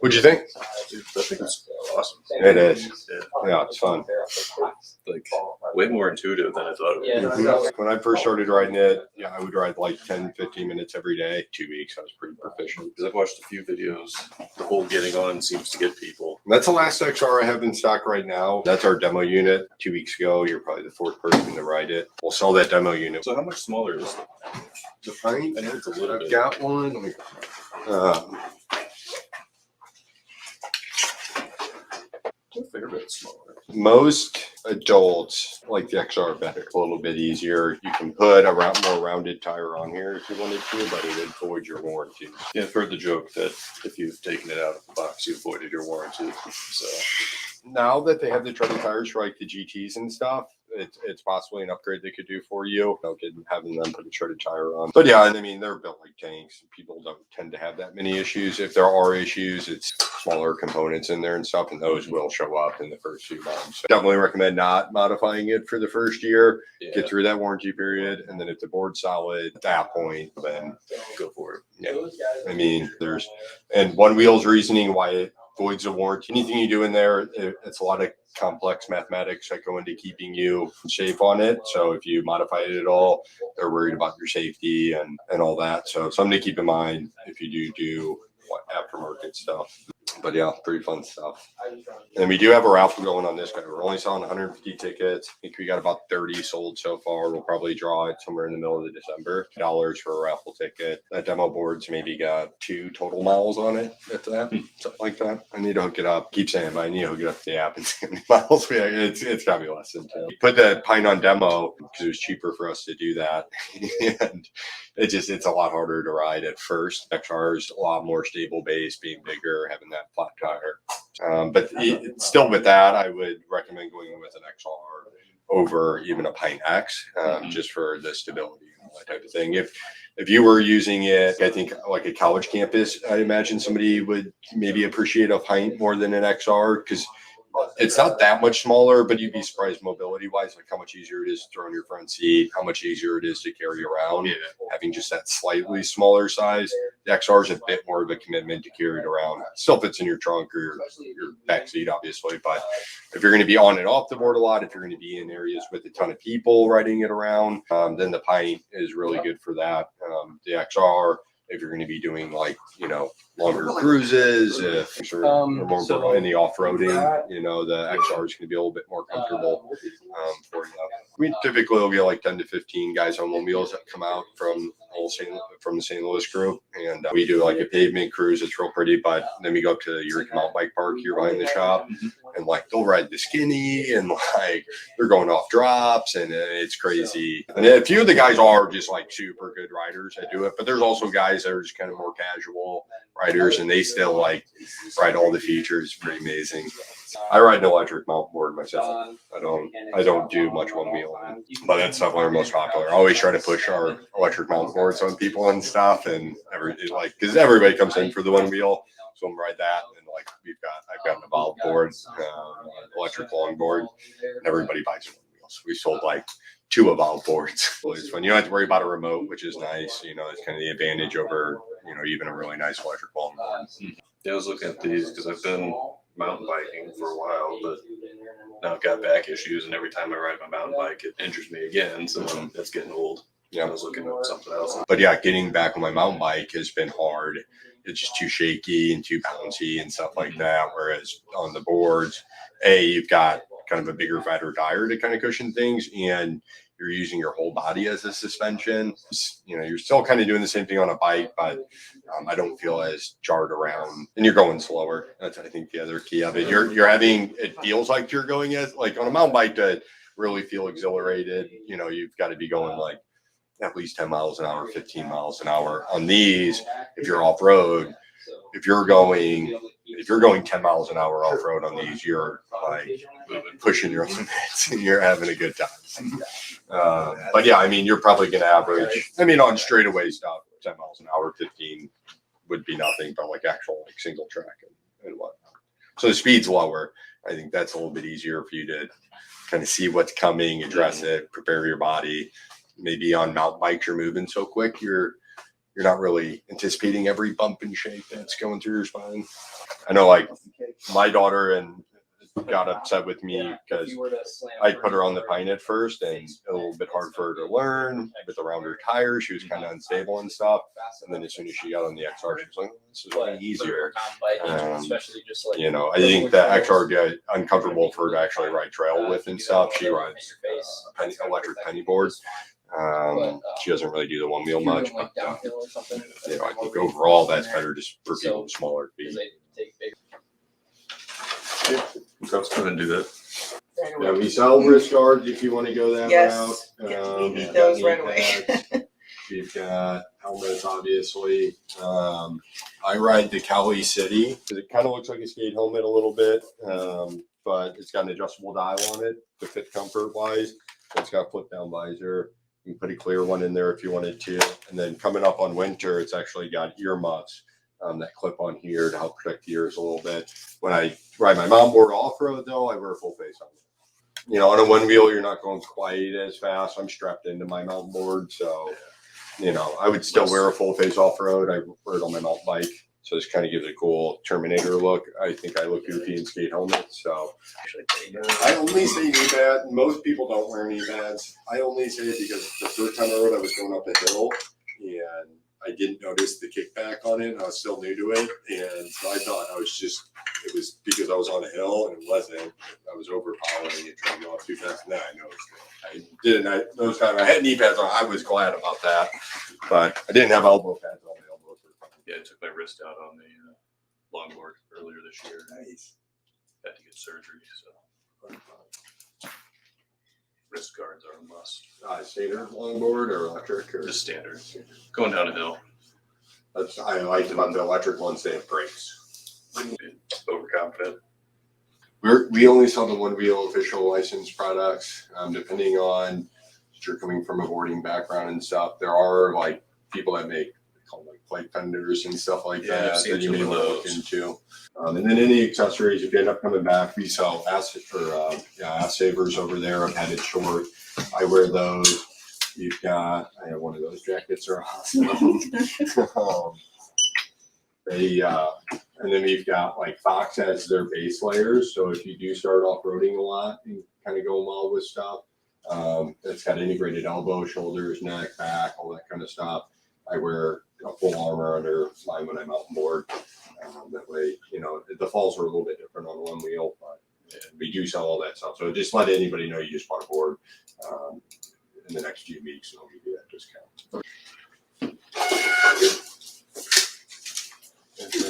What'd you think? Dude, that thing is awesome. It is. Yeah, it's fun. Like way more intuitive than I thought it would be. When I first started riding it, yeah, I would ride like 10, 15 minutes every day. 2 weeks, I was pretty proficient. Because I've watched a few videos. The whole getting on seems to get people. That's the last XR I have in stock right now. That's our demo unit. 2 weeks ago, you're probably the fourth person to ride it. We'll sell that demo unit. So how much smaller is The pint? I know it's a little I've bit. got one. Let me, a fair bit smaller. most adults like the XR better. It's a little bit easier. You can put a more rounded tire on here if you wanted to, but it would void your warranty. Yeah, I've heard the joke that if you've taken it out of the box, you avoided your warranty. So now that they have the treaded tires for like the GTs and stuff, it's possibly an upgrade they could do for you. Having them put a treaded tire on. But yeah, and I mean, they're built like tanks. People don't tend to have that many issues. If there are issues, it's smaller components in there and stuff, and those will show up in the first few months. So definitely recommend not modifying it for the first year. yeah, Get through that warranty period, and then if the board's solid at that point, then go for it. yeah. I mean, and OneWheel's reasoning why it voids a warranty. Anything you do in there, it's a lot of complex mathematics that go into keeping you safe on it. So if you modify it at all, they're worried about your safety and all that. So something to keep in mind if you do aftermarket stuff. But yeah, pretty fun stuff. And we do have a raffle going on this guy. We're only selling 150 tickets. I think we got about 30 sold so far. We'll probably draw it somewhere in the middle of December. $1 for a raffle ticket. That demo board's maybe got 2 total miles on it. That's that. Something like that. I need to hook it up. Keep saying, but I need to hook it up to the app and see how many miles we have. It's got to be less than 2. Put the Pine on demo because it was cheaper for us to do that. And it's a lot harder to ride at first. XR is a lot more stable base, being bigger, having that flat tire. But still with that, I would recommend going with an XR over even a Pine X, just for the stability and all that type of thing. If you were using it, I think like a college campus, I imagine somebody would maybe appreciate a Pine more than an XR because it's not that much smaller, but you'd be surprised mobility wise, like how much easier it is to throw in your front seat, how much easier it is to carry around. Yeah. Having just that slightly smaller size, the XR is a bit more of a commitment to carry it around. It still fits in your trunk or your back seat, obviously. But if you're going to be on and off the board a lot, if you're going to be in areas with a ton of people riding it around, then the Pine is really good for that. The XR, if you're going to be doing like, longer cruises, if you're more in the off-roading, the XR is going to be a little bit more comfortable for you. We typically will get like 10 to 15 guys on OneWheels that come out from the St. Louis group, and we do like a pavement cruise. It's real pretty, but then we go up to the Eureka Mountain Bike Park here behind the shop, and like they'll ride the skinny, and like they're going off drops, and it's crazy. And a few of the guys are just like super good riders that do it, but there's also guys that are just kind of more casual riders, and they still like ride all the features. Pretty amazing. I ride an electric mountain board myself. I don't do much OneWheel, but that's definitely our most popular. I always try to push our electric mountain boards on people and stuff, and because everybody comes in for the OneWheel, so I'm ride that, and like I've got an Evolve board, electric longboard, and everybody buys OneWheel. So we sold like 2 Evolve boards. It's fun. You don't have to worry about a remote, which is nice. It's kind of the advantage over even a really nice electric longboard. Yeah, I was looking at these because I've been mountain biking for a while, but now I've got back issues, and every time I ride my mountain bike, it injures me again. So that's getting old. Yeah, I was looking at something else. But yeah, getting back on my mountain bike has been hard. It's just too shaky and too bouncy and stuff like that. Whereas on the boards, you've got kind of a bigger, fatter tire to kind of cushion things, and you're using your whole body as a suspension. You're still kind of doing the same thing on a bike, but I don't feel as jarred around, and you're going slower. That's, I think, the other key of it. It feels like you're going as like on a mountain bike to really feel exhilarated. You've got to be going like at least 10 miles an hour, 15 miles an hour. On these, if you're off road, if you're going 10 miles an hour off road on these, you're like pushing your limits and you're having a good time. But yeah, I mean, you're probably going to average, on straightaway stuff, 10 miles an hour, 15 would be nothing, but like actual like single track and whatnot. So the speed's lower. I think that's a little bit easier for you to kind of see what's coming, address it, prepare your body. Maybe on mountain bikes, you're moving so quick, you're you're not really anticipating every bump and shake that's going through your spine. I know, like my daughter and got upset with me because I put her on the pine at first, and a little bit hard for her to learn with around her tires. She was kind of unstable and stuff. And then as soon as she got on the XR, she was like, "This is way easier." You know, I think the XR got uncomfortable for her to actually ride trail with and stuff. She rides electric penny boards. She doesn't really do the one wheel much, but you know, I think overall that's better just for people with smaller feet. So go ahead and do that. Yeah, we sell wrist guards if you want to go that Yes, route. we need those right away. We've got helmets, obviously. I ride the Cali City because it kind of looks like a skate helmet a little bit, but it's got an adjustable dial on it to fit comfort wise. It's got a flip down visor. You can put a clear one in there if you wanted to. And then coming up on winter, it's actually got ear muffs that clip on here to help protect the ears a little bit. When I ride my mountain board off road, though, I wear a full face helmet. You know, on a one wheel, you're not going quite as fast. I'm strapped into my mountain board, so you know, I would still wear a full face off road. I wear it on my mountain bike, so this kind of gives a cool Terminator look. I think I look goofy in skate helmets, so I only say knee pad. Most people don't wear knee pads. I only say it because the first time I rode, I was going up a hill and I didn't notice the kickback on it. I was still new to it, and so I thought it was because I was on a hill, and it wasn't. I was overpowering it, trying to go off too fast, and then I noticed it. I didn't. Those times I had knee pads on. I was glad about that, but I didn't have elbow pads on my elbows. Yeah, I took my wrist out on the longboard earlier this year. Nice. Had to get surgery, so wrist guards are a must. Skater longboard or electric or Just standard. Going down a hill. That's I liked about the electric ones. They have brakes. Overconfident. We only sell the one wheel official licensed products. Depending on if you're coming from a boarding background and stuff, there are like people that make called like flight fenders and stuff like Yeah, I've seen that you may some of want to look those. into. And then any accessories, if you end up coming back, we sell ass savers over there. I've had it short. I wear those. You've got, I have one of those jackets are awesome. And then we've got like Fox as their base layers. So if you do start off roading a lot and kind of go wild with stuff, it's got integrated elbow, shoulders, neck, back, all that kind of stuff. I wear a full armor under mine when I'm out on board. That way, you know, the falls are a little bit different on one wheel, but we do sell all that stuff. So just let anybody know you just bought a board in the next few weeks, and I'll give you that discount.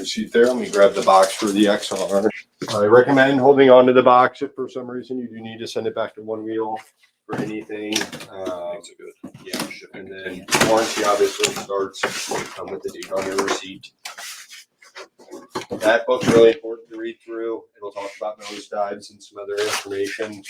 Seat there. Let me grab the box for the XR. I recommend holding on to the box if for some reason you do need to send it back to one wheel for anything. Yeah, and then warranty obviously starts with the date on your receipt. That book's really important to read through. It'll talk about nose dives and some other information.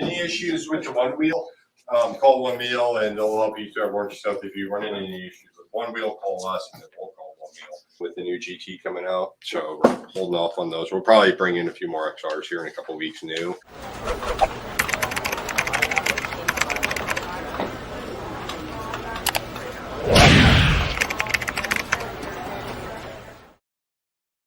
Any issues with the one wheel? Call one wheel and they'll help you through our warranty stuff. If you run into any issues with one wheel, call us and then we'll call one wheel with the new GT coming out. So we're holding off on those. We'll probably bring in a few more XRs here in a couple of weeks new.